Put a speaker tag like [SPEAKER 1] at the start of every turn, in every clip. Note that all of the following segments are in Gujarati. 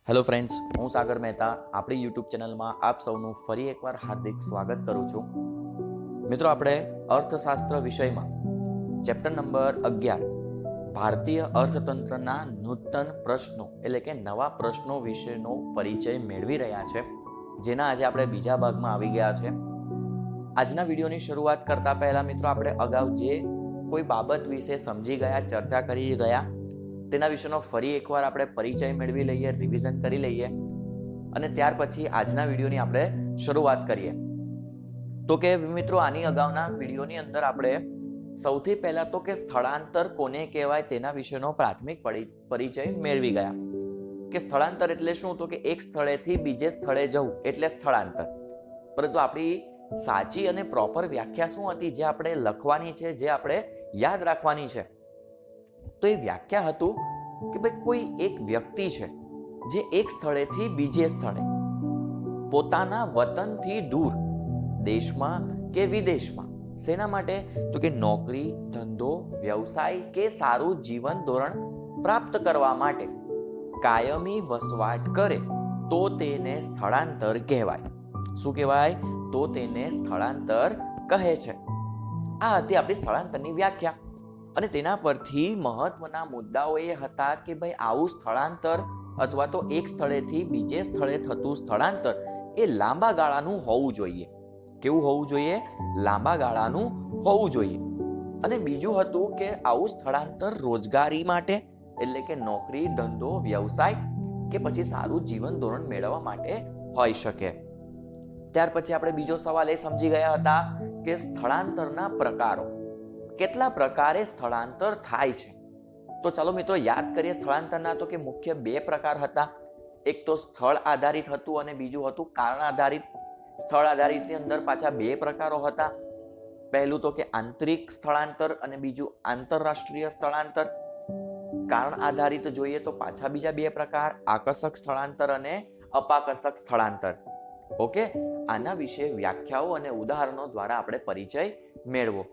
[SPEAKER 1] હેલો ફ્રેન્ડ્સ, હું સાગર મહેતા આપણી યુટ્યુબ ચેનલમાં આપ સૌનું ફરી એકવાર હાર્દિક સ્વાગત કરું છું. મિત્રો, આપણે અર્થશાસ્ત્ર વિષયમાં ચેપ્ટર નંબર 11 ભારતીય અર્થતંત્રના નૂતન પ્રશ્નો એટલે કે નવા પ્રશ્નો વિશેનો પરિચય મેળવી રહ્યા છે, જેના આજે આપણે બીજા ભાગમાં આવી ગયા છે. આજના વિડીયોની શરૂઆત કરતા પહેલા મિત્રો, આપણે અગાઉ જે કોઈ બાબત વિશે સમજી ગયા, ચર્ચા કરી ગયા, તેના વિશેનો ફરી એકવાર આપણે પરિચય મેળવી લઈએ, રિવિઝન કરી લઈએ અને ત્યાર પછી આજના વિડીયોની આપણે શરૂઆત કરીએ. તો કે મિત્રો, આની અગાઉના વિડીયોની અંદર આપણે સૌથી પહેલા તો કે સ્થળાંતર કોને કહેવાય તેના વિશેનો પ્રાથમિક પરિચય મેળવી ગયા. કે સ્થળાંતર એટલે શું? તો કે એક સ્થળેથી બીજે સ્થળે જવું એટલે સ્થળાંતર. પરંતુ આપણી સાચી અને પ્રોપર વ્યાખ્યા શું હતી, જે આપણે લખવાની છે, જે આપણે યાદ રાખવાની છે? તો એ વ્યાખ્યા હતું કે ભાઈ કોઈ એક વ્યક્તિ છે જે એક સ્થળેથી બીજે સ્થળે પોતાના વતનથી દૂર દેશમાં કે વિદેશમાં શેના માટે? તો કે નોકરી, ધંધો, વ્યવસાય કે સારું જીવન ધોરણ પ્રાપ્ત કરવા માટે કાયમી વસવાટ કરે તો તેને સ્થળાંતર કહેવાય. શું કહેવાય? તો તેને સ્થળાંતર કહે છે. આ હતી આપણી સ્થળાંતરની વ્યાખ્યા. અને તેના પરથી મહત્વના મુદ્દાઓ એ હતા કે ભાઈ આવું સ્થળાંતર અથવા તો એક સ્થળેથી બીજે સ્થળે થતું સ્થળાંતર એ લાંબા ગાળાનું હોવું જોઈએ. કેવું હોવું જોઈએ? લાંબા ગાળાનું હોવું જોઈએ. અને બીજું હતું કે આવું સ્થળાંતર રોજગારી માટે એટલે કે નોકરી, ધંધો, વ્યવસાય કે પછી સારું જીવન ધોરણ મેળવવા માટે હોઈ શકે. ત્યાર પછી આપણે બીજો સવાલ એ સમજી ગયા હતા કે સ્થળાંતરના પ્રકારો. કેટલા પ્રકારે સ્થળાંતર થાય છે? તો ચાલો મિત્રો યાદ કરીએ સ્થળાંતરના. તો કે મુખ્ય બે પ્રકાર હતા. એક તો સ્થળ આધારિત હતું અને બીજું હતું કારણ આધારિત. સ્થળ આધારિતની અંદર પાછા બે પ્રકારો હતા. પહેલું તો કે આંતરિક સ્થળાંતર અને બીજું આંતરરાષ્ટ્રીય સ્થળાંતર. કારણ આધારિત જોઈએ તો પાછા બીજા બે પ્રકાર, આકર્ષક સ્થળાંતર અને અપાકર્ષક સ્થળાંતર. ઓકે, આના વિશે વ્યાખ્યાઓ અને ઉદાહરણો દ્વારા આપણે પરિચય મેળવો.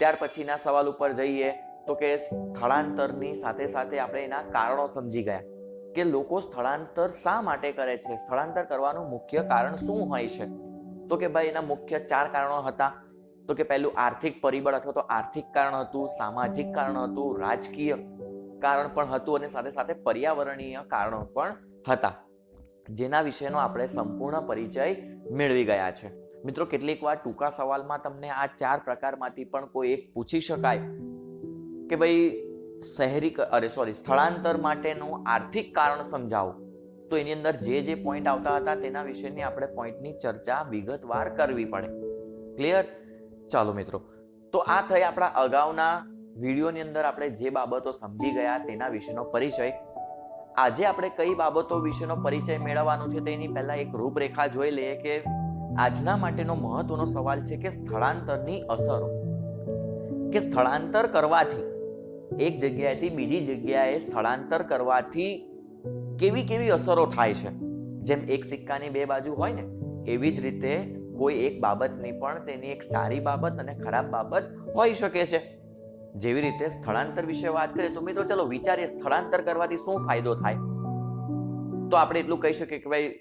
[SPEAKER 1] ત્યાર પછીના સવાલ ઉપર જઈએ તો કે સ્થળાંતરની સાથે સાથે આપણે એના કારણો સમજી ગયા કે લોકો સ્થળાંતર શા માટે કરે છે, સ્થળાંતર કરવાનું મુખ્ય કારણ શું હોય છે? તો કે ભાઈ એના મુખ્ય 4 કારણો હતા. તો કે પહેલું આર્થિક પરિબળ અથવા તો આર્થિક કારણ હતું, સામાજિક કારણ હતું, રાજકીય કારણ પણ હતું અને સાથે સાથે પર્યાવરણીય કારણો પણ હતા, જેના વિશેનો આપણે સંપૂર્ણ પરિચય મેળવી ગયા છે. મિત્રો, કેટલીક વાર ટૂંકા સવાલમાં તમને આ 4 પ્રકારમાંથી પણ કોઈ એક પૂછી શકાય કે ભાઈ સ્થળાંતર માટેનું આર્થિક કારણ સમજાવો. તો એની અંદર જે પોઈન્ટ આવતા હતા તેના વિશેની આપણે પોઈન્ટની ચર્ચા વિગતવાર કરવી પડે. ક્લિયર? ચાલો મિત્રો, તો આ થઈ આપણા અગાઉના વિડીયોની અંદર આપણે જે બાબતો સમજી ગયા તેના વિશેનો પરિચય. આજે આપણે કઈ બાબતો વિશેનો પરિચય મેળવવાનો છે તેની પહેલા એક રૂપરેખા જોઈ લઈએ કે આજના માટેનો મહત્વનો સવાલ છે કે સ્થળાંતરની અસરો. કે સ્થળાંતર કરવાથી એક જગ્યાએથી બીજી જગ્યાએ સ્થળાંતર કરવાથી કેવી અસરો થાય છે? જેમ એક સિક્કાની બે બાજુ હોય ને, એવી જ રીતે કોઈ એક બાબતની પણ તેની એક સારી બાબત અને ખરાબ બાબત હોઈ શકે છે. જેવી રીતે સ્થળાંતર વિશે વાત કરીએ તો મિત્રો ચલો વિચારીએ સ્થળાંતર કરવાથી શું ફાયદો થાય. તો આપણે એટલું કહી શકીએ કે ભાઈ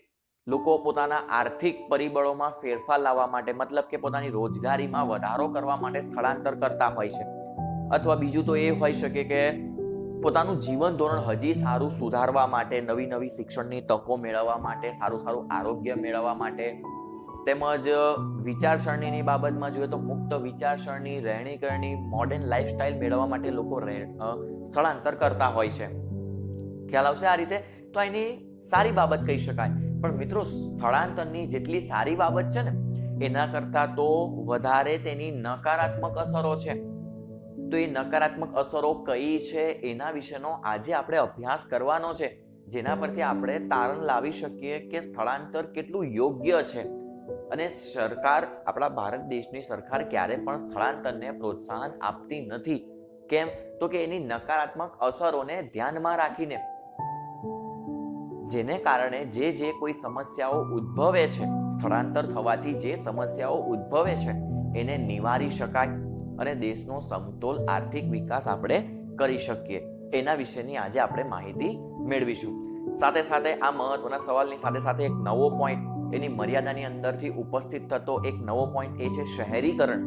[SPEAKER 1] લોકો પોતાના આર્થિક પરિબળોમાં ફેરફાર લાવવા માટે, મતલબ કે પોતાની રોજગારીમાં વધારો કરવા માટે સ્થળાંતર કરતા હોય છે. અથવા બીજું તો એ હોઈ શકે કે પોતાનું જીવન ધોરણ હજી સારું સુધારવા માટે, નવી શિક્ષણની તકો મેળવવા માટે, સારું આરોગ્ય મેળવવા માટે, તેમજ વિચારસરણીની બાબતમાં જોઈએ તો મુક્ત વિચારસરણી, રહેણીકરણી, મોડર્ન લાઈફસ્ટાઈલ મેળવવા માટે લોકો સ્થળાંતર કરતા હોય છે. ખ્યાલ આવશે આ રીતે? તો એની સારી બાબત કહી શકાય. પણ મિત્રો, સ્થળાંતરની જેટલી સારી બાબત છે ને એના કરતા તો વધારે તેની નકારાત્મક અસરો છે. તો એ નકારાત્મક અસરો કઈ છે એના વિશેનો આજે આપણે અભ્યાસ કરવાનો છે, જેના પરથી આપણે તારણ લાવી શકીએ કે સ્થળાંતર કેટલું યોગ્ય છે. અને સરકાર, આપણા ભારત દેશની સરકાર ક્યારે પણ સ્થળાંતરને પ્રોત્સાહન આપતી નથી. કેમ? તો કે એની નકારાત્મક અસરોને ધ્યાનમાં રાખીને, જેને કારણે જે કોઈ સમસ્યાઓ ઉદ્ભવે છે, સ્થળાંતર થવાથી જે સમસ્યાઓ ઉદ્ભવે છે એને નિવારી શકાય અને દેશનો સમતોલ આર્થિક વિકાસ આપણે કરી શકીએ. એના વિશેની આજે આપણે માહિતી મેળવીશું. સાથે સાથે આ મહત્વના સવાલની સાથે સાથે એક નવો પોઈન્ટ એની મર્યાદાની અંદરથી ઉપસ્થિત થતો એક નવો પોઈન્ટ એ છે શહેરીકરણ,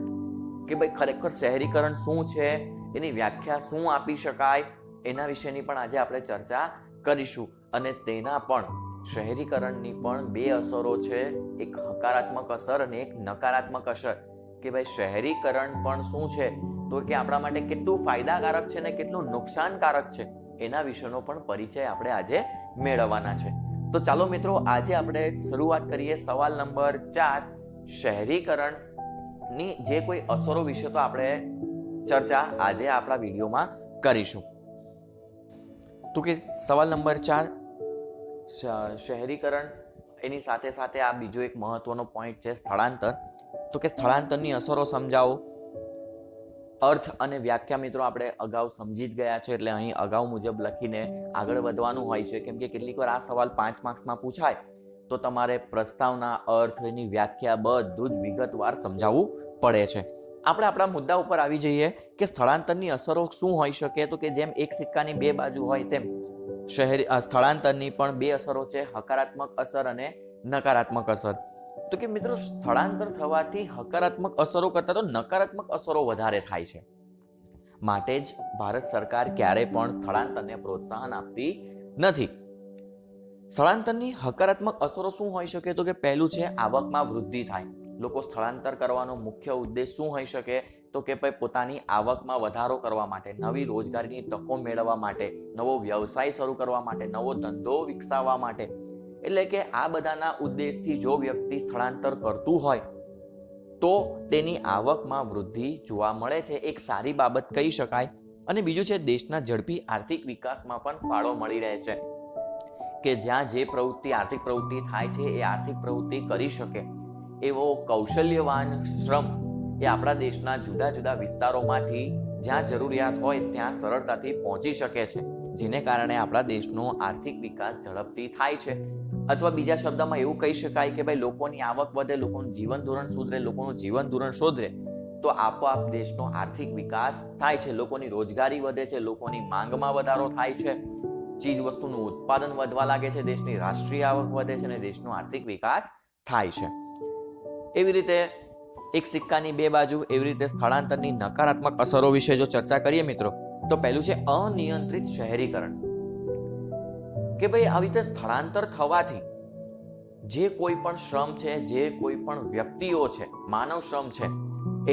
[SPEAKER 1] કે ભાઈ ખરેખર શહેરીકરણ શું છે, એની વ્યાખ્યા શું આપી શકાય, એના વિશેની પણ આજે આપણે ચર્ચા કરીશું. અને તેના પણ શહેરીકરણની પણ બે અસરો છે, એક હકારાત્મક અસર અને એક નકારાત્મક અસર. કે ભાઈ શહેરીકરણ પણ શું છે, તો કે આપણા માટે કેટલું ફાયદાકારક છે ને કેટલું નુકસાનકારક છે, એના વિશેનો પણ પરિચય આપણે આજે મેળવવાના છે. તો ચાલો મિત્રો, આજે આપણે શરૂઆત કરીએ સવાલ નંબર 4. શહેરીકરણની જે કોઈ અસરો વિશે તો આપણે ચર્ચા આજે આપણા વિડીયોમાં કરીશું. તો કે સવાલ નંબર 4, શહેરીકરણ એની સાથે સાથે આ બીજો એક મહત્વનો પોઈન્ટ છે સ્થળાંતર. તો કે સ્થળાંતરની અસરો સમજાવો. અર્થ અને વ્યાખ્યા મિત્રો આપણે અગાઉ સમજી જ ગયા છે, એટલે અહીં અગાઉ મુજબ લખીને આગળ વધવાનું હોય છે, કેમ કે કેટલીક વાર આ સવાલ 5 માર્ક્સમાં પૂછાય તો તમારે પ્રસ્તાવના, અર્થ, એની વ્યાખ્યા બધું જ વિગતવાર સમજાવવું પડે છે. આપણે આપણા મુદ્દા ઉપર આવી જઈએ કે સ્થળાંતરની અસરો શું હોઈ શકે. તો કે જેમ એક સિક્કાની બે બાજુ હોય તેમ સ્થળાંતરની પણ બે અસરો છે, હકારાત્મક અસર અને નકારાત્મક અસર. તો કે મિત્રો સ્થળાંતર થવાથી હકારાત્મક અસરો કરતા તો નકારાત્મક અસરો વધારે થાય છે. માટે જ ભારત સરકાર ક્યારે પણ સ્થળાંતરને પ્રોત્સાહન આપતી નથી. સ્થળાંતરની હકારાત્મક અસરો શું હોઈ શકે? તો કે પહેલું છે આવકમાં વૃદ્ધિ થાય. લોકો સ્થળાંતર કરવાનો મુખ્ય ઉદ્દેશ શું હોઈ શકે? તો કે ભાઈ પોતાની આવકમાં વધારો કરવા માટે, નવી રોજગારીની તકો મેળવવા માટે, નવો વ્યવસાય શરૂ કરવા માટે, નવો ધંધો વિકસાવવા માટે. એટલે કે આ બધાના ઉદ્દેશથી જો વ્યક્તિ સ્થળાંતર કરતું હોય તો તેની આવકમાં વૃદ્ધિ જોવા મળે છે, એક સારી બાબત કહી શકાય. અને બીજું છે દેશના ઝડપી આર્થિક વિકાસમાં પણ ફાળો મળી રહે છે, કે જ્યાં જે પ્રવૃત્તિ, આર્થિક પ્રવૃત્તિ થાય છે એ આર્થિક પ્રવૃત્તિ કરી શકે એવો કૌશલ્યવાન શ્રમ એ આપણા દેશના જુદા જુદા વિસ્તારોમાંથી જ્યાં જરૂરિયાત હોય ત્યાં સરળતાથી પહોંચી શકે છે, જેને કારણે આપણા દેશનો આર્થિક વિકાસ ઝડપથી થાય છે. અથવા બીજા શબ્દમાં એવું કહી શકાય કે ભાઈ લોકોની આવક વધે, લોકોનું જીવન ધોરણ સુધરે, લોકોનું જીવન ધોરણ સુધરે તો આપોઆપ દેશનો આર્થિક વિકાસ થાય છે, લોકોની રોજગારી વધે છે, લોકોની માંગમાં વધારો થાય છે, ચીજ વસ્તુનું ઉત્પાદન વધવા લાગે છે, દેશની રાષ્ટ્રીય આવક વધે છે અને દેશનો આર્થિક વિકાસ થાય છે. એવી રીતે એક સિક્કાની બે બાજુ, એવી રીતે સ્થળાંતરની નકારાત્મક અસરો વિશે જો ચર્ચા કરીએ મિત્રો, તો પહેલું છે અનિયંત્રિત શહેરીકરણ. કે ભાઈ આવી રીતે સ્થળાંતર થવાથી જે કોઈ પણ શ્રમ છે, જે કોઈ પણ વ્યક્તિઓ છે, માનવ શ્રમ છે,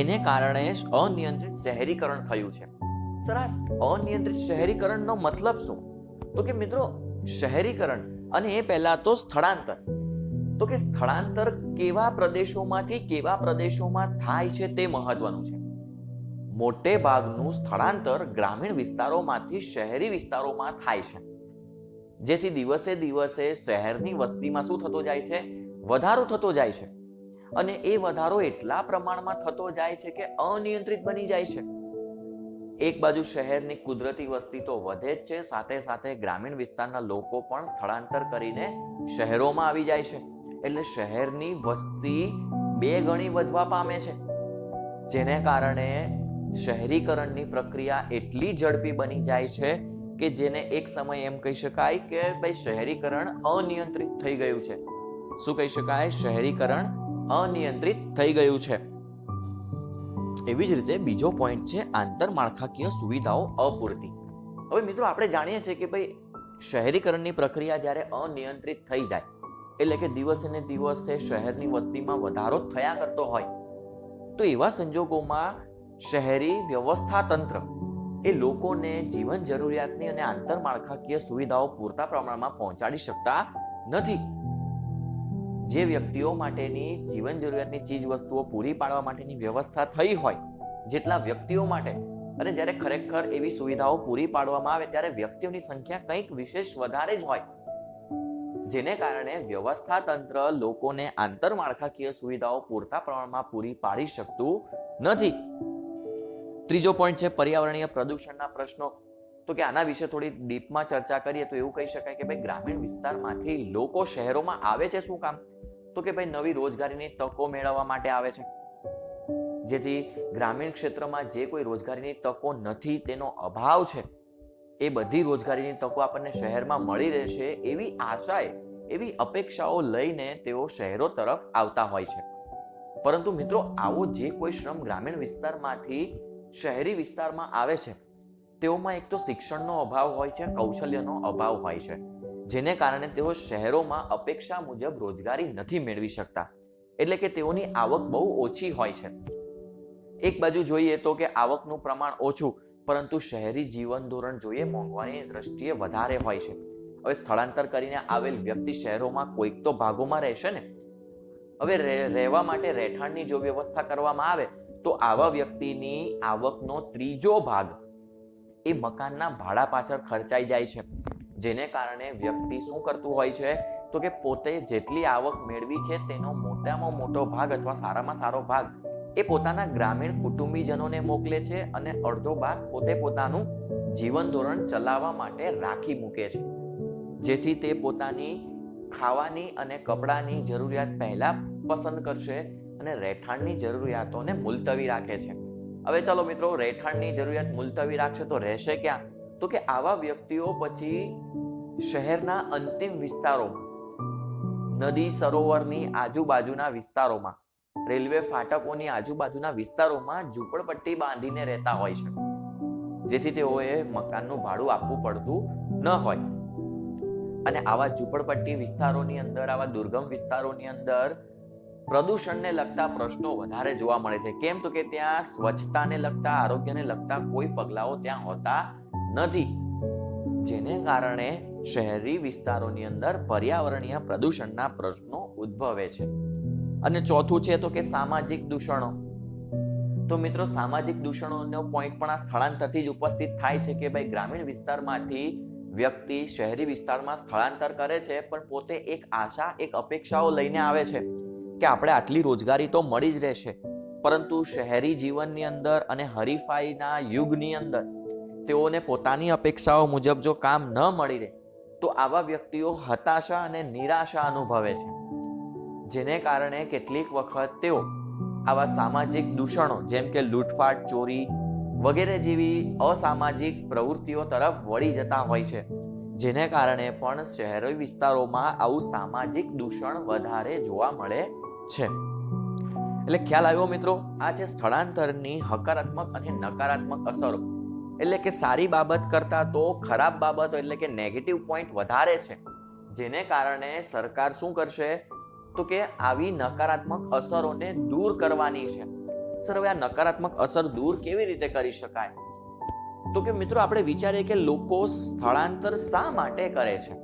[SPEAKER 1] એને કારણે જ અનિયંત્રિત શહેરીકરણ થયું છે. સર, આ અનિયંત્રિત શહેરીકરણનો મતલબ શું? તો કે મિત્રો શહેરીકરણ અને એ પહેલા તો સ્થળાંતર. તો કે સ્થળાંતર કેવા પ્રદેશોમાંથી કેવા પ્રદેશોમાં થાય છે તે મહત્વનું છે. મોટે ભાગનું સ્થળાંતર ગ્રામીણ વિસ્તારોમાંથી શહેરી વિસ્તારોમાં થાય છે, જેથી દિવસે દિવસે શહેરની વસ્તીમાં શું થતો જાય છે? વધારો થતો જાય છે. અને એ વધારો એટલા પ્રમાણમાં થતો જાય છે કે અનિયંત્રિત બની જાય છે. એક બાજુ શહેરની કુદરતી વસ્તી તો વધે જ છે, સાથે સાથે ગ્રામીણ વિસ્તારના લોકો પણ સ્થળાંતર કરીને શહેરોમાં આવી જાય છે. એટલે શહેરની વસ્તી બે ગણી વધવા પામે છે, જેને કારણે શહેરીકરણની પ્રક્રિયા એટલી ઝડપી બની જાય છે કે જેને એક સમય એમ કહી શકાય કે ભાઈ શહેરીકરણ અનિયંત્રિત થઈ ગયું છે. શું કહી શકાય? શહેરીકરણ અનિયંત્રિત થઈ ગયું છે. એવી જ રીતે બીજો પોઈન્ટ છે આંતરમાળખાકીય સુવિધાઓ અપૂરતી. હવે મિત્રો આપણે જાણીએ છીએ કે ભાઈ શહેરીકરણની પ્રક્રિયા જ્યારે અનિયંત્રિત થઈ જાય, એટલે કે દિવસે ને દિવસે શહેરની વસ્તીમાં વધારો થયા કરતો હોય, તો એવા સંજોગોમાં શહેરી વ્યવસ્થા તંત્ર એ લોકોને જીવન જરૂરિયાતની અને આંતરમાળખાકીય સુવિધાઓ પૂરતા પ્રમાણમાં પહોંચાડી શકતા નથી. જે વ્યક્તિઓ માટેની જીવન જરૂરિયાતની ચીજ વસ્તુઓ પૂરી પાડવા માટેની વ્યવસ્થા થઈ હોય, જેટલા વ્યક્તિઓ માટે, અને જ્યારે ખરેખર એવી સુવિધાઓ પૂરી પાડવામાં આવે ત્યારે વ્યક્તિઓની સંખ્યા કંઈક વિશેષ વધારે જ હોય, જેને કારણે વ્યવસ્થા તંત્ર લોકોને આંતરમાળખાકીય સુવિધાઓ પૂરતા પ્રમાણમાં પૂરી પાડી શકતું નથી. ત્રીજો પોઈન્ટ છે પર્યાવરણીય પ્રદૂષણના પ્રશ્નો. તો કે આના વિશે થોડી ડીપમાં ચર્ચા કરીએ તો એવું કહી શકાય કે ભાઈ ગ્રામીણ વિસ્તારમાંથી લોકો શહેરોમાં આવે છે શું કામ? તો કે ભાઈ નવી રોજગારીની તકો મેળવવા માટે આવે છે, જેથી ગ્રામીણ ક્ષેત્રમાં જે કોઈ રોજગારીની તકો નથી, તેનો અભાવ છે, એ બધી રોજગારીની તકો આપણને શહેરમાં મળી રહેશે એવી આશાએ, એવી અપેક્ષાઓ લઈને તેઓ શહેરો તરફ આવતા હોય છે. પરંતુ મિત્રો, આવો જે કોઈ શ્રમ ગ્રામીણ વિસ્તારમાંથી શહેરી વિસ્તારમાં આવે છે, તેઓમાં એક તો શિક્ષણનો અભાવ હોય છે, કૌશલ્યનો અભાવ હોય છે, જેને કારણે તેઓ શહેરોમાં અપેક્ષા મુજબ રોજગારી નથી મેળવી શકતા. એટલે કે તેઓની આવક બહુ ઓછી હોય છે. એક બાજુ જોઈએ તો કે આવકનું પ્રમાણ ઓછું, પરંતુ શહેરી જીવન ધોરણ જોઈએ મોંઘવારીની દ્રષ્ટિએ વધારે હોય છે. હવે સ્થળાંતર કરીને આવેલ વ્યક્તિ શહેરોમાં કોઈક તો ભાગોમાં રહેશે ને. હવે રહેવા માટે રહેઠાણની જો વ્યવસ્થા કરવામાં આવે તો આવા વ્યક્તિની આવકનો ત્રીજો ભાગ એ મકાનના ભાડા પાછળ ખર્ચાઈ જાય છે. જેને કારણે વ્યક્તિ શું કરતું હોય છે તો કે પોતે જેટલી આવક મેળવી છે તેનો મોટામાં મોટો ભાગ અથવા સારામાં સારો ભાગ એ પોતાના ગ્રામીણ કુટુંબીજનોને મોકલે છે અને અડધો ભાગ પોતે પોતાનું જીવન ધોરણ ચલાવવા માટે રાખી મૂકે છે, જેથી તે પોતાની ખાવાની અને કપડાની જરૂરિયાત પહેલા પસંદ કરશે અને રહેઠાણની જરૂરિયાતોને મુલતવી રાખે છે. હવે ચાલો મિત્રો, રહેઠાણની જરૂરિયાત મુલતવી રાખશે તો રહેશે ક્યાં? તો કે આવા વ્યક્તિઓ પછી શહેરના અંતિમ વિસ્તારોમાં, નદી સરોવરની આજુબાજુના વિસ્તારોમાં, રેલવે ફાટકોની આજુબાજુના વિસ્તારોમાં ઝૂંપડપટ્ટી બાંધીને રહેતા હોય છે, જેથી તેઓએ મકાનનું ભાડું આપવું પડતું ન હોય. અને આવા ઝૂંપડપટ્ટી વિસ્તારોની અંદર, આવા દુર્ગમ વિસ્તારોની અંદર પ્રદૂષણને લગતા પ્રશ્નો વધારે જોવા મળે છે. કેમ? તો કે ત્યાં સ્વચ્છતાને લગતા, આરોગ્યને લગતા કોઈ પગલાઓ ત્યાં હોતા નથી, જેને કારણે શહેરી વિસ્તારોની અંદર પર્યાવરણીય પ્રદૂષણના પ્રશ્નો ઉદ્ભવે છે. અને ચોથું છે તો કે સામાજિક દૂષણો. તો મિત્રો, સામાજિક દૂષણોનો પોઈન્ટ પણ આ સ્થળાંતરથી જ ઉપસ્થિત થાય છે કે ભાઈ ગ્રામીણ વિસ્તારમાંથી વ્યક્તિ શહેરી વિસ્તારમાં સ્થળાંતર કરે છે, પણ પોતે એક આશા, એક અપેક્ષાઓ લઈને આવે છે કે આપણે આટલી રોજગારી તો મળી જ રહેશે. પરંતુ શહેરી જીવનની અંદર અને હરીફાઈના યુગની અંદર તેઓને પોતાની અપેક્ષાઓ મુજબ જો કામ ન મળી રહે તો આવા વ્યક્તિઓ હતાશા અને નિરાશા અનુભવે છે, જેને કારણે કેટલીક વખત તેઓ આવા સામાજિક દૂષણો જેમ કે લૂંટફાટ, ચોરી વગેરે જેવી અસામાજિક પ્રવૃત્તિઓ તરફ વળી જતા હોય છે, જેને કારણે પણ શહેરી વિસ્તારોમાં આવું સામાજિક દૂષણ વધારે જોવા મળે છે. એટલે ખ્યાલ આવ્યો મિત્રો? આ છે સ્થળાંતરની હકારાત્મક અને નકારાત્મક અસરો. એટલે કે સારી બાબત કરતા તો ખરાબ બાબતો એટલે કે નેગેટિવ પોઈન્ટ વધારે છે, જેને કારણે સરકાર શું કરશે તો કે આવી નકારાત્મક અસરોને દૂર કરવાની છે. સર, હવે આ નકારાત્મક અસર દૂર કેવી રીતે કરી શકાય? તો કે મિત્રો, આપણે વિચારીએ કે લોકો સ્થળાંતર શા માટે કરે છે?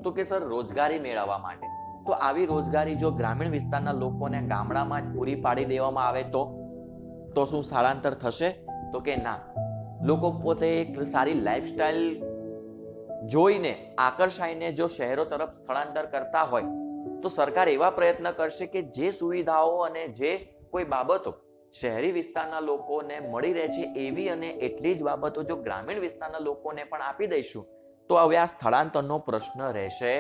[SPEAKER 1] તો કે સર, રોજગારી મેળવવા માટે. તો આવી રોજગારી જો ગ્રામીણ વિસ્તારના લોકોને ગામડામાં જ પૂરી પાડી દેવામાં આવે તો શું સ્થળાંતર થશે? તો કે ના. લોકો પોતે એક સારી લાઈફસ્ટાઈલ જોઈને આકર્ષાઈને જો શહેરો તરફ સ્થળાંતર કરતા હોય તો સરકાર એવા પ્રયત્ન કરશે કે જે સુવિધાઓ અને જે કોઈ બાબતો શહેરી વિસ્તારના લોકોને મળી રહે છે એવી અને એટલી જ બાબતો જો ગ્રામીણ વિસ્તારના લોકોને પણ આપી દઈશું તો હવે આ સ્થળાંતરનો પ્રશ્ન રહેશે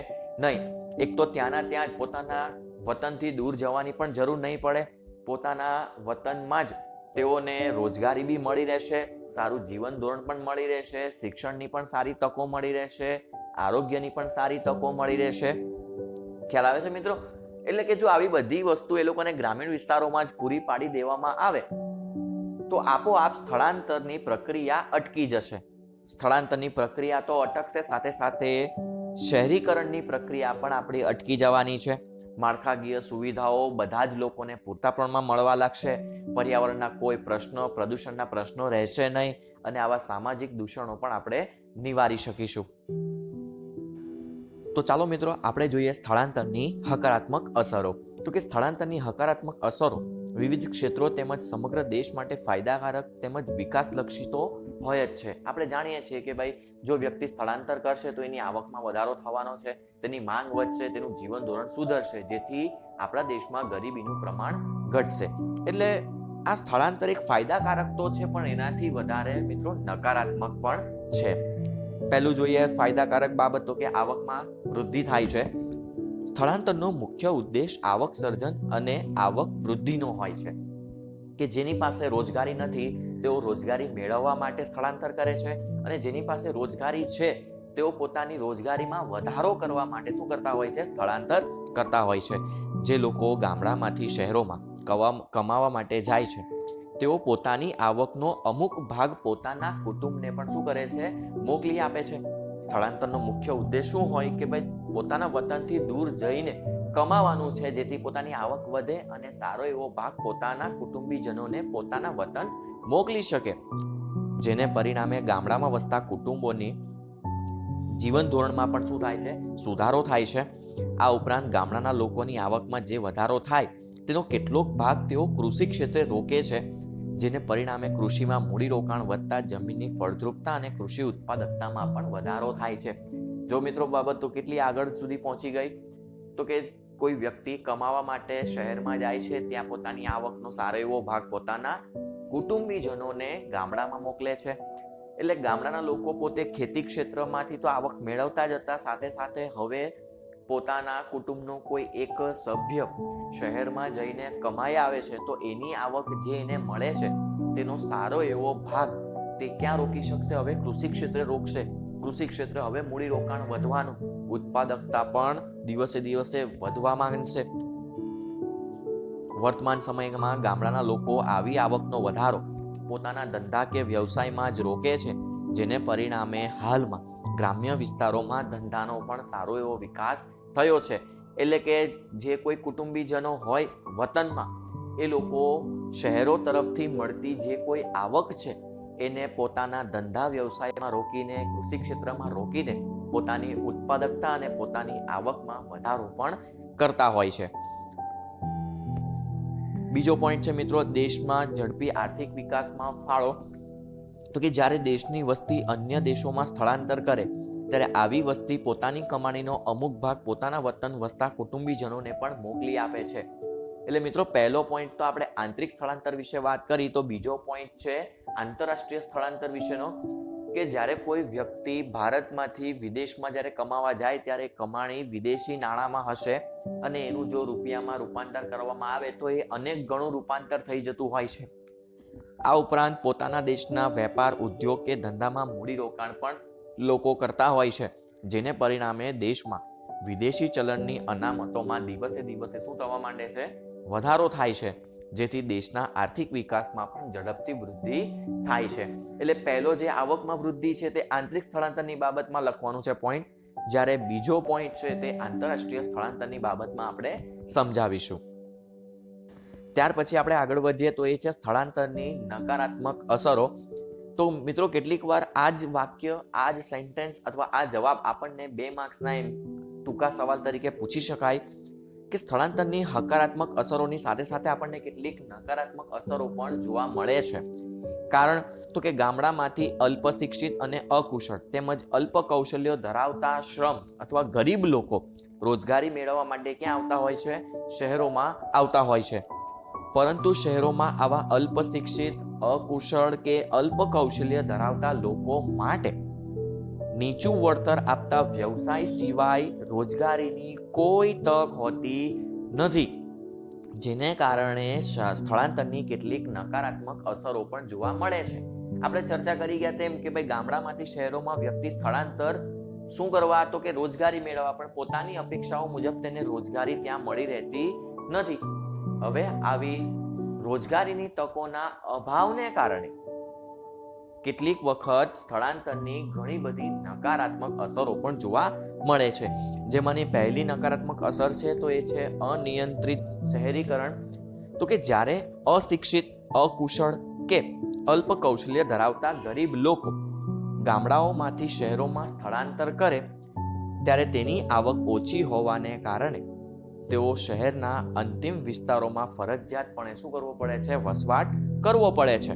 [SPEAKER 1] નહીં. એક તો ત્યાંના ત્યાં જ પોતાના વતનથી દૂર જવાની પણ જરૂર નહીં પડે. પોતાના વતનમાં જ તેઓને રોજગારી બી મળી રહેશે, સારું જીવન ધોરણ પણ મળી રહેશે, શિક્ષણની પણ સારી તકો મળી રહેશે, આરોગ્યની પણ સારી તકો મળી રહેશે. ખ્યાલ આવે છે મિત્રો? એટલે કે જો આવી બધી વસ્તુ એ લોકોને ગ્રામીણ વિસ્તારોમાં જ પૂરી પાડી દેવામાં આવે તો આપોઆપ સ્થળાંતરની પ્રક્રિયા અટકી જશે. સ્થળાંતરની પ્રક્રિયા તો અટકશે, સાથે સાથે શહેરીકરણની પ્રક્રિયા પણ આપણી અટકી જવાની છે. માળખાકીય સુવિધાઓ બધા જ લોકોને પૂરતા પ્રમાણમાં મળવા લાગશે. પર્યાવરણના કોઈ પ્રશ્નો, પ્રદૂષણના પ્રશ્નો રહેશે નહીં અને આવા સામાજિક દૂષણો પણ આપણે નિવારી શકીશું. તો ચાલો મિત્રો, આપણે જોઈએ સ્થળાંતરની હકારાત્મક અસરો. તો કે સ્થળાંતરની હકારાત્મક અસરો વિવિધ ક્ષેત્રો તેમજ સમગ્ર દેશ માટે ફાયદાકારક તેમજ વિકાસલક્ષી તો હોય જ છે. આપણે જાણીએ છીએ કે ભાઈ જો વ્યક્તિ સ્થળાંતર કરશે તો એની આવકમાં વધારો થવાનો છે, તેની માંગ વધશે, તેનું જીવન ધોરણ સુધરશે, જેથી આપણા દેશમાં ગરીબીનું પ્રમાણ ઘટશે. એટલે આ સ્થળાંતર એક ફાયદાકારક તો છે, પણ એનાથી વધારે મિત્રો નકારાત્મક પણ છે. પહેલું જોઈએ ફાયદાકારક બાબત, તો કે આવકમાં વૃદ્ધિ થાય છે. સ્થળાંતરનો મુખ્ય ઉદ્દેશ આવક સર્જન અને આવક વૃદ્ધિનો હોય છે કે જેની પાસે રોજગારી નથી તેઓ રોજગારી મેળવવા માટે સ્થળાંતર કરે છે, અને જેની પાસે રોજગારી છે તેઓ પોતાની રોજગારીમાં વધારો કરવા માટે શું કરતા હોય છે? સ્થળાંતર કરતા હોય છે. જે લોકો ગામડામાંથી શહેરોમાં કમાવા માટે જાય છે, તેઓ પોતાની આવકનો અમુક ભાગ પોતાના કુટુંબને પણ શું કરે છે? મોકલી આપે છે. સ્થળાંતરનો મુખ્ય ઉદ્દેશ શું હોય કે ભાઈ પોતાના વતનથી દૂર જઈને કમાવાનું છે, જેથી પોતાની આવક વધે અને સારો એવો ભાગ પોતાના કુટુંબીજનોને પોતાના વતન મોકલી શકે, જેને પરિણામે ગામડામાં વસતા કુટુંબોની જીવન ધોરણમાં પણ શું થાય છે? સુધારો થાય છે. આ ઉપરાંત ગામડાના લોકોની આવકમાં જે વધારો થાય તેનો કેટલોક ભાગ તેઓ કૃષિ ક્ષેત્રે રોકે છે, જેને પરિણામે કૃષિમાં મૂડીરોકાણ વધતા જમીનની ફળદ્રુપતા અને કૃષિ ઉત્પાદકતામાં પણ વધારો થાય છે. જો મિત્રો બાબત તો કેટલી આગળ સુધી પહોંચી ગઈ, તો કે કોઈ વ્યક્તિ કમાવા માટે શહેરમાં જાય છે, ત્યાં પોતાની આવકનો સારો એવો ભાગ પોતાના કુટુંબીજનોને ગામડામાં મોકલે છે. એટલે ગામડાના લોકો પોતે ખેતી ક્ષેત્રમાંથી તો આવક મેળવતા જ હતા, સાથે સાથે હવે પોતાના કુટુંબનો કોઈ એક સભ્ય શહેરમાં જઈને કમાઈ આવે છે, તો એની આવક જે એને મળે છે તેનો સારો એવો ભાગ તે ક્યાં રોકી શકશે? હવે કૃષિ ક્ષેત્રે રોકશે. કૃષિ ક્ષેત્રે હવે મૂડીરોકાણ વધવાનું, ઉત્પાદકતા પણ દિવસે દિવસે વધવા માંડશે. વર્તમાન સમયમાં ગામડાના લોકો આવી આવકનો વધારો પોતાના ધંધા કે વ્યવસાયમાં જ રોકે છે, જેને પરિણામે હાલમાં ગ્રામ્ય વિસ્તારોમાં ધંધાનો પણ સારો એવો વિકાસ થયો છે. એટલે કે જે કોઈ કુટુંબીજનો હોય વતનમાં, એ લોકો શહેરો તરફથી મળતી જે કોઈ આવક છે એને પોતાના ધંધા વ્યવસાયમાં રોકીને, કૃષિ ક્ષેત્રમાં રોકીને પોતાની ઉત્પાદકતા અને પોતાની આવકમાં વધારો પણ કરતા હોય છે. બીજો પોઈન્ટ છે મિત્રો, દેશમાં ઝડપી આર્થિક વિકાસમાં ફાળો. તો કે જ્યારે દેશની વસ્તી અન્ય દેશોમાં સ્થળાંતર કરે, ત્યારે આવી વસ્તી પોતાની કમાણીનો અમુક ભાગ પોતાના વતન વસતા કુટુંબીજનોને પણ મોકલી આપે છે. એટલે મિત્રો પહેલો પોઈન્ટ તો આપણે આંતરિક સ્થળાંતર વિશે વાત કરી, તો બીજો પોઈન્ટ છે આંતરરાષ્ટ્રીય સ્થળાંતર વિશેનો, કે જ્યારે કોઈ વ્યક્તિ ભારતમાંથી વિદેશમાં જ્યારે કમાવા જાય ત્યારે કમાણી વિદેશી નાણાંમાં હશે અને એનું જો રૂપિયામાં રૂપાંતર કરવામાં આવે તો એ અનેક ગણું રૂપાંતર થઈ જતું હોય છે. આ ઉપરાંત પોતાના દેશના વેપાર, ઉદ્યોગ કે ધંધામાં મૂડીરોકાણ પણ લોકો કરતા હોય છે, જેને પરિણામે દેશમાં વિદેશી ચલણની અનામતોમાં દિવસે દિવસે શું થવા માંડે છે? વધારો થાય છે, જેથી દેશના આર્થિક વિકાસમાં પણ ઝડપથી વૃદ્ધિ થાય છે. એટલે પહેલો જે આવકમાં વૃદ્ધિ છે તે આંતરિક સ્થળાંતરની બાબતમાં લખવાનું છે પોઈન્ટ, જ્યારે બીજો પોઈન્ટ છે તે આંતરરાષ્ટ્રીય સ્થળાંતરની બાબતમાં આપણે સમજાવીશું. ત્યાર પછી આપણે આગળ વધીએ તો એ છે સ્થળાંતરની નકારાત્મક અસરો. તો મિત્રો કેટલીક વાર આ જ વાક્ય, આ જ સેન્ટેન્સ અથવા આ જવાબ આપણને 2 માર્ક્સના ટૂંકા સવાલ તરીકે પૂછી શકાય કે સ્થળાંતરની હકારાત્મક અસરોની સાથે સાથે આપણને કેટલીક નકારાત્મક અસરો પણ જોવા મળે છે. કારણ તો કે ગામડામાંથી અલ્પ શિક્ષિત અને અકુશળ તેમજ અલ્પ કૌશલ્યો ધરાવતા શ્રમ અથવા ગરીબ લોકો રોજગારી મેળવવા માટે ક્યાં આવતા હોય છે? શહેરોમાં આવતા હોય છે. પરંતુ શહેરોમાં આવા અલ્પ શિક્ષિત, અકુશળ કે અલ્પ કૌશલ્ય ધરાવતા લોકો માટે નીચું વળતર આપતા વ્યવસાય સિવાય રોજગારીની કોઈ તક હોતી નથી, જેને કારણે સ્થળાંતરની કેટલીક નકારાત્મક અસરો પણ જોવા મળે છે. આપણે ચર્ચા કરી ગયા તેમ કે ભાઈ ગામડામાંથી શહેરોમાં વ્યક્તિ સ્થળાંતર શું કરવા? તો કે રોજગારી મેળવવા, પણ પોતાની અપેક્ષાઓ મુજબ તેને રોજગારી ત્યાં મળી રહેતી નથી. હવે આવી રોજગારીની તકોના અભાવને કારણે કેટલીક વખત સ્થળાંતરની ઘણી બધી નકારાત્મક અસરો પણ જોવા મળે છે. જેમાંની પહેલી નકારાત્મક અસર છે તો એ છે અનિયંત્રિત શહેરીકરણ. તો કે જ્યારે અશિક્ષિત, અકુશળ કે અલ્પ કૌશલ્ય ધરાવતા ગરીબ લોકો ગામડાઓમાંથી શહેરોમાં સ્થળાંતર કરે ત્યારે તેની આવક ઓછી હોવાને કારણે તેઓ શહેરના અંતિમ વિસ્તારોમાં ફરજિયાતપણે શું કરવો પડે છે? વસવાટ કરવો પડે છે.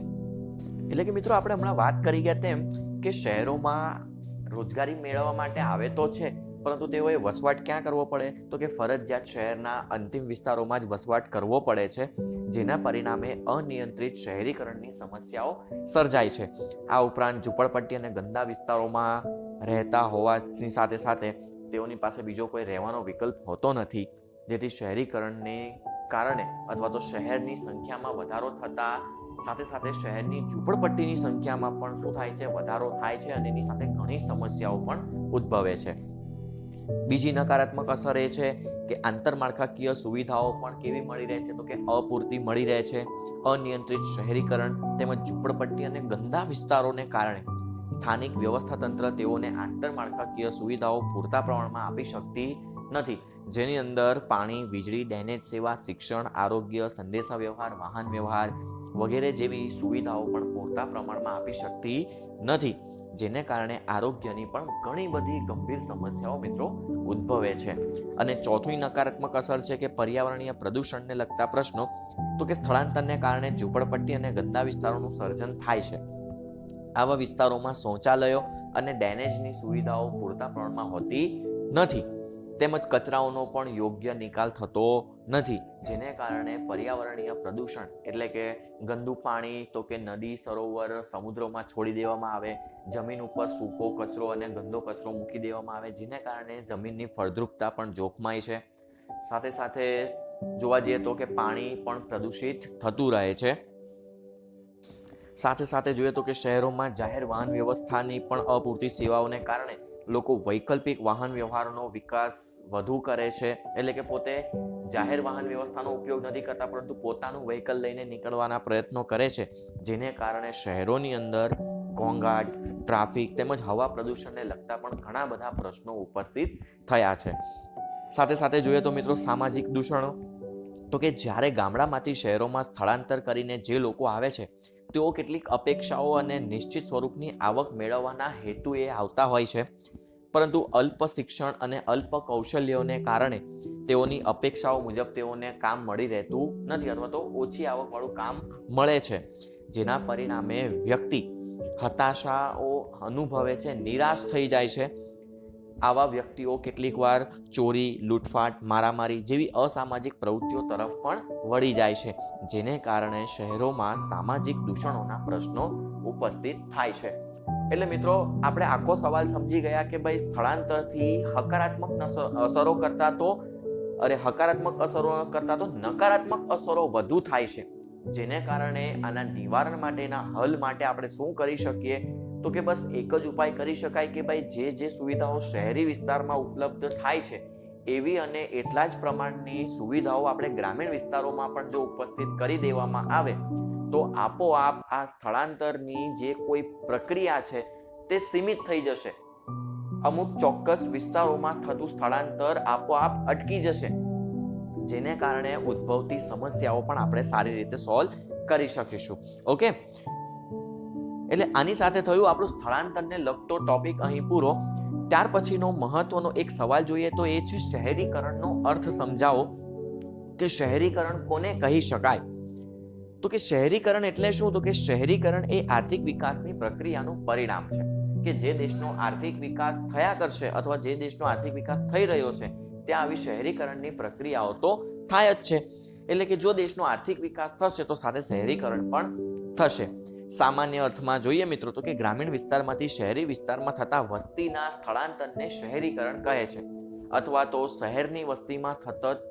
[SPEAKER 1] એટલે કે મિત્રો આપણે હમણાં વાત કરી ગયા તેમ કે શહેરોમાં રોજગારી મેળવવા માટે આવે તો છે, પરંતુ તેઓએ વસવાટ ક્યાં કરવો પડે? તો કે ફરજિયાત શહેરના અંતિમ વિસ્તારોમાં જ વસવાટ કરવો પડે છે, જેના પરિણામે અનિયંત્રિત શહેરીકરણની સમસ્યાઓ સર્જાય છે. આ ઉપરાંત ઝૂંપડપટ્ટી અને ગંદા વિસ્તારોમાં રહેતા હોવાની સાથે સાથે તેઓની પાસે બીજો કોઈ રહેવાનો વિકલ્પ હોતો નથી, જેથી શહેરીકરણને કારણે અથવા તો શહેરની સંખ્યામાં વધારો થતા સાથે સાથે શહેરની ઝૂંપડપટ્ટીની સંખ્યામાં પણ શું થાય છે, વધારો થાય છે અને એની સાથે ઘણી સમસ્યાઓ પણ ઉદ્ભવે છે. બીજી નકારાત્મક અસર એ છે કે આંતરમાળખાકીય સુવિધાઓ પણ કેવી મળી રહે છે, તો કે અપૂરતી મળી રહે છે. અનિયંત્રિત શહેરીકરણ તેમજ ઝૂંપડપટ્ટી અને ગંદા વિસ્તારોને કારણે સ્થાનિક વ્યવસ્થા તંત્ર તેઓને આંતરમાળખાકીય સુવિધાઓ પૂરતા પ્રમાણમાં આપી શકતી નથી, જેની અંદર પાણી, વીજળી, ડ્રેનેજ સેવા, શિક્ષણ, આરોગ્ય, સંદેશા વ્યવહાર, વાહન વ્યવહાર વગેરે જેવી સુવિધાઓ પણ પૂરતા પ્રમાણમાં આપી શકતી નથી, જેને કારણે આરોગ્યની પણ ઘણી બધી ગંભીર સમસ્યાઓ મિત્રો ઉદ્ભવે છે. અને ચોથી નકારાત્મક અસર છે કે પર્યાવરણીય પ્રદૂષણને લગતા પ્રશ્નો, તો કે સ્થળાંતરને કારણે ઝૂંપડપટ્ટી અને ગંદા વિસ્તારોનું સર્જન થાય છે. આવા વિસ્તારોમાં શૌચાલયો અને ડ્રેનેજની સુવિધાઓ પૂરતા પ્રમાણમાં હોતી નથી, તેમજ કચરાઓનો પણ યોગ્ય નિકાલ થતો નથી, જેને કારણે પર્યાવરણીય પ્રદૂષણ એટલે કે ગંદુ પાણી તો કે નદી, સરોવર, સમુદ્રમાં છોડી દેવામાં આવે, જમીન ઉપર સૂકો કચરો અને ગંદો કચરો મૂકી દેવામાં આવે, જેને કારણે જમીનની ફળદ્રુપતા પણ જોખમાય છે. સાથે સાથે જોવા જઈએ તો કે પાણી પણ પ્રદૂષિત થતું રહે છે. સાથે સાથે જોઈએ તો કે શહેરોમાં જાહેર વાહન વ્યવસ્થાની પણ અપૂરતી સેવાઓને કારણે લોકો વૈકલ્પિક વાહન વ્યવહારનો વિકાસ વધુ કરે છે, એટલે કે પોતે જાહેર વાહન વ્યવસ્થાનો ઉપયોગ નથી કરતા, પરંતુ પોતાનું વ્હીકલ લઈને નીકળવાના પ્રયત્નો કરે છે, જેને કારણે શહેરોની અંદર ઘોંઘાટ, ટ્રાફિક તેમજ હવા પ્રદૂષણને લગતા પણ ઘણા બધા પ્રશ્નો ઉપસ્થિત થયા છે. સાથે સાથે જોઈએ તો મિત્રો સામાજિક દૂષણો, તો કે જ્યારે ગામડામાંથી શહેરોમાં સ્થળાંતર કરીને જે લોકો આવે છે તેઓ કેટલીક અપેક્ષાઓ અને નિશ્ચિત સ્વરૂપની આવક મેળવવાના હેતુએ આવતા હોય છે, પરંતુ અલ્પ શિક્ષણ અને અલ્પ કૌશલ્યોને કારણે તેઓની અપેક્ષાઓ મુજબ તેઓને કામ મળી રહેતું નથી અથવા તો ઓછી આવકવાળું કામ મળે છે, જેના પરિણામે વ્યક્તિ હતાશાઓ અનુભવે છે, નિરાશ થઈ જાય છે. આવા વ્યક્તિઓ કેટલીક વાર ચોરી, લૂંટફાટ, મારામારી જેવી અસામાજિક પ્રવૃત્તિઓ તરફ પણ વળી જાય છે, જેને કારણે શહેરોમાં સામાજિક દૂષણોના પ્રશ્નો ઉપસ્થિત થાય છે. એટલે મિત્રો આપણે આખો સવાલ સમજી ગયા કે ભાઈ સ્થળાંતરથી હકારાત્મક અસરો કરતા તો નકારાત્મક અસરો વધુ થાય છે, જેને કારણે આના નિવારણ માટેના હલ માટે આપણે શું કરી શકીએ, તો કે બસ એક જ ઉપાય કરી શકાય કે ભાઈ જે સુવિધાઓ શહેરી વિસ્તારમાં ઉપલબ્ધ થાય છે એવી અને એટલા જ પ્રમાણની સુવિધાઓ આપણે ગ્રામીણ વિસ્તારોમાં પણ જો ઉપસ્થિત કરી દેવામાં આવે તો આપોઆપ આ સ્થળાંતરની જે કોઈ પ્રક્રિયા છે તે સીમિત થઈ જશે. અમુક ચોક્કસ વિસ્તારોમાં થતું સ્થળાંતર આપોઆપ અટકી જશે, જેને કારણે ઉદ્ભવતી સમસ્યાઓ પણ આપણે સારી રીતે સોલ્વ કરી શકીશું. ઓકે, એટલે આની સાથે થયું આપણું સ્થળાંતરને લગતો ટોપિક અહીં પૂરો. ત્યાર પછીનો મહત્વનો એક સવાલ જોઈએ તો એ છે શહેરીકરણનો અર્થ સમજાવો કે શહેરીકરણ કોને કહી શકાય. તો કે શહેરીકરણ એટલે શું, તો કે શહેરીકરણ એ આર્થિક વિકાસની પ્રક્રિયાનું પરિણામ છે કે જે દેશનો આર્થિક વિકાસ થયા કરશે અથવા જે દેશનો આર્થિક વિકાસ થઈ રહ્યો છે ત્યાં આવી શહેરીકરણની પ્રક્રિયાઓ તો થાય જ છે. એટલે કે જો દેશનો આર્થિક વિકાસ થશે તો સાથે શહેરીકરણ પણ થશે. સામાન્ય અર્થમાં જોઈએ મિત્રો તો કે ગ્રામીણ વિસ્તારમાંથી શહેરી વિસ્તારમાં થતા વસ્તીના સ્થળાંતરને શહેરીકરણ કહે છે, અથવા તો શહેરની વસ્તીમાં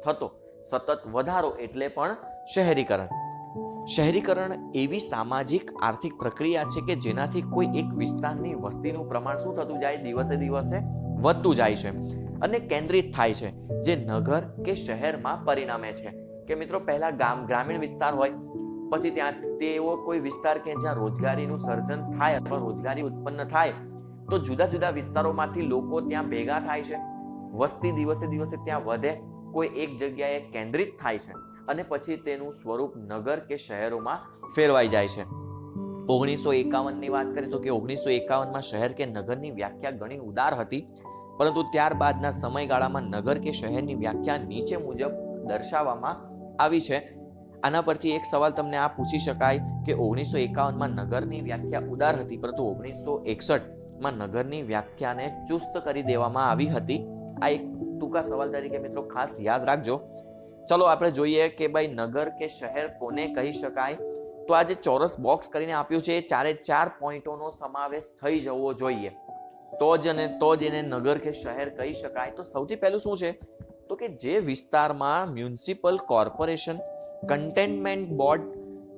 [SPEAKER 1] થતો સતત વધારો એટલે પણ શહેરીકરણ. શહેરીકરણ એવી સામાજિક આર્થિક પ્રક્રિયા છે કે જેનાથી કોઈ એક વિસ્તારની વસ્તીનું પ્રમાણ શું થતું જાય, દિવસે દિવસે વધતું જાય છે અને કેન્દ્રિત થાય છે, જે નગર કે શહેરમાં પરિણમે છે. કે મિત્રો પહેલા ગ્રામીણ વિસ્તાર હોય, પછી ત્યાં તેવો કોઈ વિસ્તાર કે જ્યાં રોજગારીનું સર્જન થાય અથવા રોજગારી ઉત્પન્ન થાય તો જુદા જુદા વિસ્તારોમાંથી લોકો ત્યાં ભેગા થાય છે, વસ્તી દિવસે દિવસે ત્યાં વધે, કોઈ એક જગ્યાએ કેન્દ્રિત થાય છે અને પછી તેનું સ્વરૂપ નગર કે શહેરોમાં ફેરવાઈ જાય છે. 1951ની વાત કરીએ તો કે 1951માં શહેર કે નગરની વ્યાખ્યા ઘણી ઉદાર હતી, પરંતુ ત્યારબાદના સમયગાળામાં નગર કે શહેરની વ્યાખ્યા નીચે મુજબ દર્શાવવામાં આવી છે. આના પરથી એક સવાલ તમને આ પૂછી શકાય કે 1951માં નગરની વ્યાખ્યા ઉદાર હતી, પરંતુ 1961માં નગરની વ્યાખ્યાને ચુસ્ત કરી દેવામાં આવી હતી. આ એક ટૂંકા સવાલ તરીકે મિત્રો ખાસ યાદ રાખજો. ચલો આપણે જોઈએ કે ભાઈ નગર કે શહેર કોને કહી શકાય. તો આ જે ચોરસ બોક્સ કરીને આપ્યું છે એ 4 પોઈન્ટોનો સમાવેશ થઈ જવો જોઈએ, તો જ એને નગર કે શહેર કહી શકાય. તો સૌથી પહેલું શું છે, તો કે જે વિસ્તારમાં municipal corporation, containment board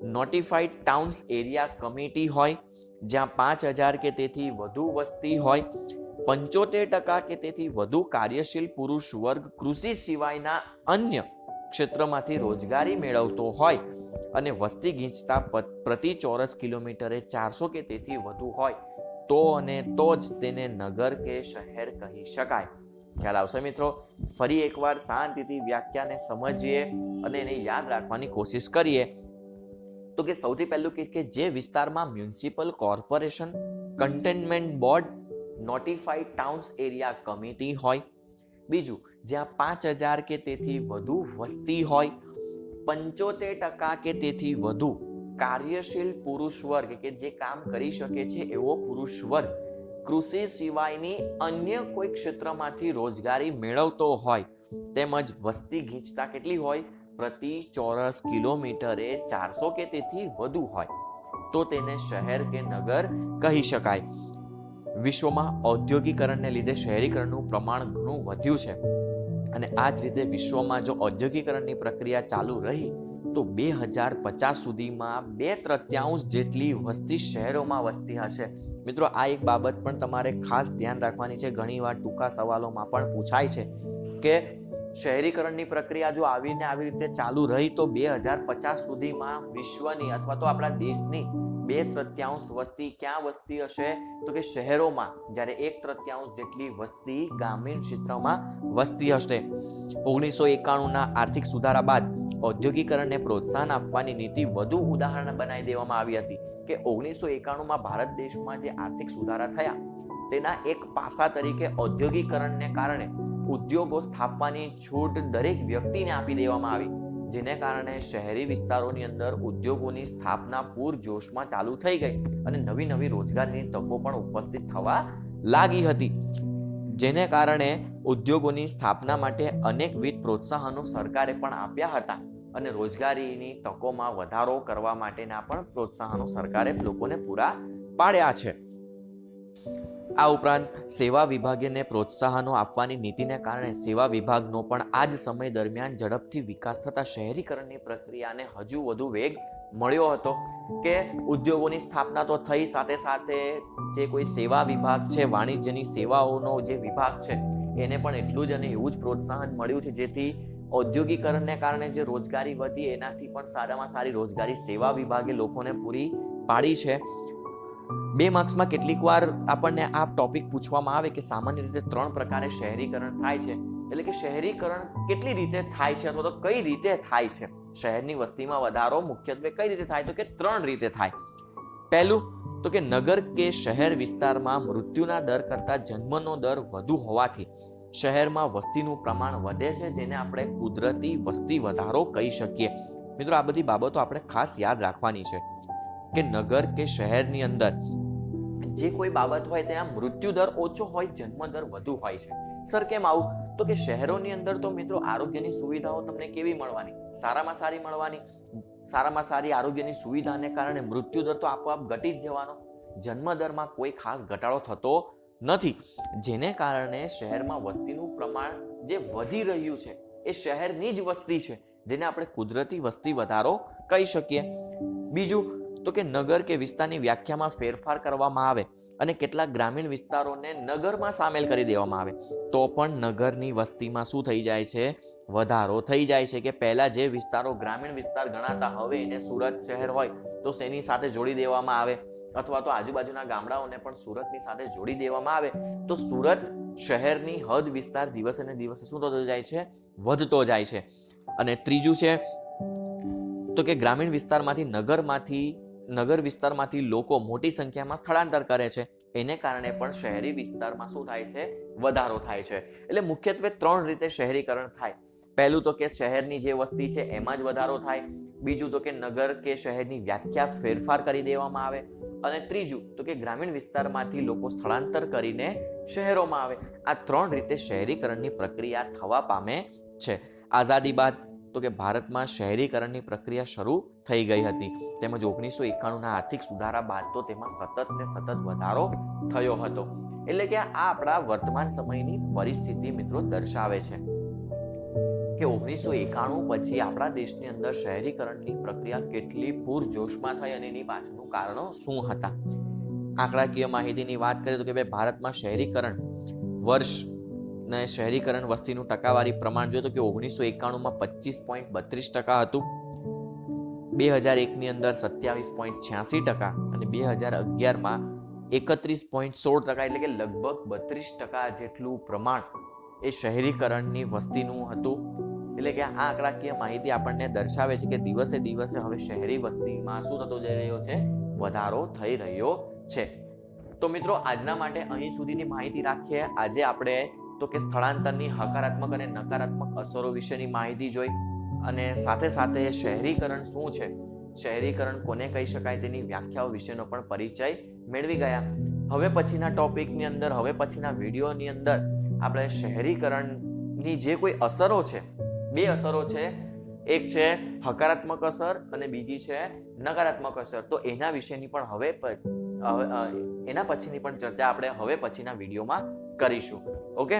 [SPEAKER 1] notified towns area committee હોય, જ્યાં 5,000 કે તેથી વધુ વસ્તી હોય, 75% કે તેથી વધુ કાર્યશીલ પુરુષ વર્ગ કૃષિ સિવાયના અન્ય ક્ષેત્રમાંથી રોજગારી મેળવતો હોય અને વસ્તી ગીંચતા પ્રતિ ચોરસ કિલોમીટરે 400 કે તેથી વધુ હોય તો જ તેને નગર કે શહેર કહી શકાય. ખ્યાલ આવશે મિત્રો? ફરી એકવાર શાંતિથી વ્યાખ્યાને સમજીએ અને એને યાદ રાખવાની કોશિશ કરીએ. તો કે સૌથી પહેલું કે જે વિસ્તારમાં municipal corporation, containment board, notified towns area committee હોય. બીજું, જ્યાં 5,000 કે તેથી વધુ વસ્તી હોય, 75% કે તેથી વધુ કાર્યશીલ પુરુષ વર્ગ કે જે કામ કરી શકે છે એવો પુરુષ વર્ગ કૃષિ સિવાયની અન્ય કોઈ ક્ષેત્રમાંથી રોજગારી મેળવતો હોય, તેમજ વસ્તી ગીંચતા કેટલી હોય? પ્રતિ ચોરસ કિલોમીટરે 400 કે તેથી વધુ હોય તો તેને શહેર કે નગર કહી શકાય. વિશ્વમાં ઔદ્યોગિકરણને લીધે શહેરીકરણનું પ્રમાણ ઘણું વધ્યું છે અને આ જ રીતે વિશ્વમાં જો ઔદ્યોગિકરણની પ્રક્રિયા ચાલુ રહી તો 2050 સુધીમાં 2/3 જેટલી વસ્તી શહેરોમાં વસતી હશે. મિત્રો, આ એક બાબત પણ તમારે ખાસ ધ્યાન રાખવાની છે. ઘણીવાર ટૂંકા સવાલોમાં પણ પૂછાય છે કે શહેરીકરણની પ્રક્રિયા જો આવી રીતે ચાલુ રહી તો 2050 સુધીમાં વિશ્વની અથવા તો આપણા દેશની 2/3 વસ્તી ક્યાં વસતી હશે? તો કે શહેરોમાં, જ્યારે 1/3 જેટલી વસ્તી ગ્રામીણ ક્ષેત્રમાં વસતી હશે. 1991ના આર્થિક સુધારા બાદ ઔદ્યોગિકરણને પ્રોત્સાહન આપવાની નીતિ વધુ ઉદાહરણ બનાવી દેવામાં આવી હતી કે 1991માં ભારત દેશમાં જે આર્થિક સુધારા થયા તેના એક પાસા તરીકે ઔદ્યોગિકરણને કારણે ઉદ્યોગો સ્થાપવાની છૂટ દરેક વ્યક્તિને આપી દેવામાં આવી, જેને કારણે શહેરી વિસ્તારોની અંદર ઉદ્યોગોની સ્થાપના પૂરજોશમાં ચાલુ થઈ ગઈ અને નવી રોજગારની તકો પણ ઉપસ્થિત થવા લાગી હતી, જેને કારણે ઉદ્યોગોની સ્થાપના માટે અનેકવિધ પ્રોત્સાહનો સરકારે પણ આપ્યા હતા અને રોજગારીની તકોમાં વધારો કરવા માટેના પણ પ્રોત્સાહનો સરકારે લોકોને પૂરા પાડ્યા છે. આ ઉપરાંત સેવા વિભાગને પ્રોત્સાહનો આપવાની નીતિને કારણે સેવા વિભાગનો પણ આ જ સમય દરમિયાન ઝડપથી વિકાસ થતા શહેરીકરણની પ્રક્રિયાને હજુ વધુ વેગ મળ્યો હતો કે ઉદ્યોગોની સ્થાપના તો થઈ, સાથે સાથે જે કોઈ સેવા વિભાગ છે, વાણિજ્યની સેવાઓનો જે વિભાગ છે એને પણ એટલું જ અને એવું જ પ્રોત્સાહન મળ્યું છે, જેથી ઔદ્યોગિકરણને કારણે જે રોજગારી વધી એનાથી પણ સારામાં સારી રોજગારી સેવા વિભાગે લોકોને પૂરી પાડી છે. 2 માર્ક્સમાં કેટલીક વાર આપણને આ ટોપિક પૂછવામાં આવે કે સામાન્ય રીતે 3 પ્રકારે શહેરીકરણ થાય છે, એટલે કે શહેરીકરણ કેટલી રીતે થાય છે અથવા તો કઈ રીતે થાય છે. શહેરની વસ્તીમાં વધારો મુખ્યત્વે કઈ રીતે થાય? તો કે 3 રીતે થાય. પહેલું તો કે નગર કે શહેર વિસ્તારમાં મૃત્યુના દર કરતાં જન્મનો દર વધુ હોવાથી શહેરમાં વસ્તીનું પ્રમાણ વધે છે, જેને આપણે કુદરતી વસ્તી વધારો કહી શકીએ. મિત્રો, આ બધી બાબતો આપણે ખાસ યાદ રાખવાની છે કે નગર કે શહેરની અંદર જે કોઈ બાબત હોય ત્યાં મૃત્યુ દર ઓછો હોય, જન્મ દર વધુ હોય છે. સર, કેમ આવું? તો કે શહેરોની અંદર તો મિત્રો આરોગ્યની સુવિધાઓ તમને કેવી મળવાની? સારામાં સારી મળવાની. સારામાં સારી આરોગ્યની સુવિધાને કારણે મૃત્યુ દર તો આપોઆપ ઘટી જ જવાનો. જન્મ દરમાં કોઈ ખાસ ઘટાડો થતો નથી, જેને કારણે શહેરમાં વસ્તીનું પ્રમાણ જે વધી રહ્યું છે એ શહેરની જ વસ્તી છે, જેને આપણે કુદરતી વસ્તી વધારો કહી શકીએ. બીજું તો કે નગર કે વિસ્તારની વ્યાખ્યામાં ફેરફાર કરવામાં આવે અને કેટલાક ગ્રામીણ વિસ્તારોને નગરમાં સામેલ કરી દેવામાં આવે તો પણ નગરની વસ્તીમાં શું થઈ જાય છે? વધારો થઈ જાય છે. કે પહેલા જે વિસ્તારો ગ્રામીણ વિસ્તાર ગણાતા હવે એને સુરત શહેર હોય તો શેની સાથે જોડી દેવામાં આવે અથવા તો આજુબાજુના ગામડાઓને પણ સુરતની સાથે જોડી દેવામાં આવે તો સુરત શહેરની હદ વિસ્તાર દિવસે ને દિવસે શું થતો જાય છે? વધતો જાય છે. અને ત્રીજું છે તો કે ગ્રામીણ વિસ્તારમાંથી નગર વિસ્તારમાંથી લોકો મોટી સંખ્યામાં સ્થળાંતર કરે છે, એને કારણે પણ શહેરી વિસ્તારમાં શું થાય છે? વધારો થાય છે. એટલે મુખ્યત્વે 3 રીતે શહેરીકરણ થાય. પહેલું તો કે શહેરની જે વસ્તી છે એમાં જ વધારો થાય. બીજું તો કે નગર કે શહેરની વ્યાખ્યા ફેરફાર કરી દેવામાં આવે અને ત્રીજું તો કે ગ્રામીણ વિસ્તારમાંથી લોકો સ્થળાંતર કરીને શહેરોમાં આવે. આ 3 રીતે શહેરીકરણની પ્રક્રિયા થવા પામે છે. આઝાદી બાદ તો કે ભારતમાં શહેરીકરણની પ્રક્રિયા શરૂ થઈ ગઈ હતી, તેમજ 1991ના આર્થિક સુધારા બાદ તો તેમાં સતત વધારો થયો હતો. એટલે કે આ આપણા વર્તમાન સમયની પરિસ્થિતિ મિત્રો દર્શાવે છે. કે 1991 પછી આપણા દેશની અંદર શહેરીકરણની પ્રક્રિયા કેટલી પૂરજોશમાં થઈ અને એની પાછળનું કારણો શું હતા. આંકડાકીય માહિતીની વાત કરીએ તો કે ભાઈ ભારતમાં શહેરીકરણ વર્ષ ને શહેરીકરણ વસ્તીનું ટકાવારી પ્રમાણ જોઈએ તો કે 1991માં 25.32% હતું, 2001ની અંદર 27.86% અને 2011માં 31.16%, એટલે કે લગભગ 32% જેટલું પ્રમાણ એ શહેરીકરણની વસ્તીનું હતું. એટલે કે આ આંકડાકીય માહિતી આપણને દર્શાવે છે કે દિવસે દિવસે હવે શહેરી વસ્તીમાં શું થતો જઈ રહ્યો છે, વધારો થઈ રહ્યો છે. તો મિત્રો આજના માટે અહીં સુધીની માહિતી રાખીએ. આજે આપણે તો કે સ્થળાંતરની હકારાત્મક અને નકારાત્મક અસરો વિશેની માહિતી જોઈ અને સાથે સાથે શહેરીકરણ શું છે, શહેરીકરણ કોને કહી શકાય તેની વ્યાખ્યાઓ વિશેનો પણ પરિચય મેળવી ગયા. હવે પછીના ટોપિકની અંદર, હવે પછીના વિડીયોની અંદર આપણે શહેરીકરણની જે કોઈ અસરો છે, બે અસરો છે, એક છે હકારાત્મક અસર અને બીજી છે નકારાત્મક અસર, તો એના વિશેની પણ એના પછીની પણ ચર્ચા આપણે હવે પછીના વિડીયોમાં કરીશું. ઓકે.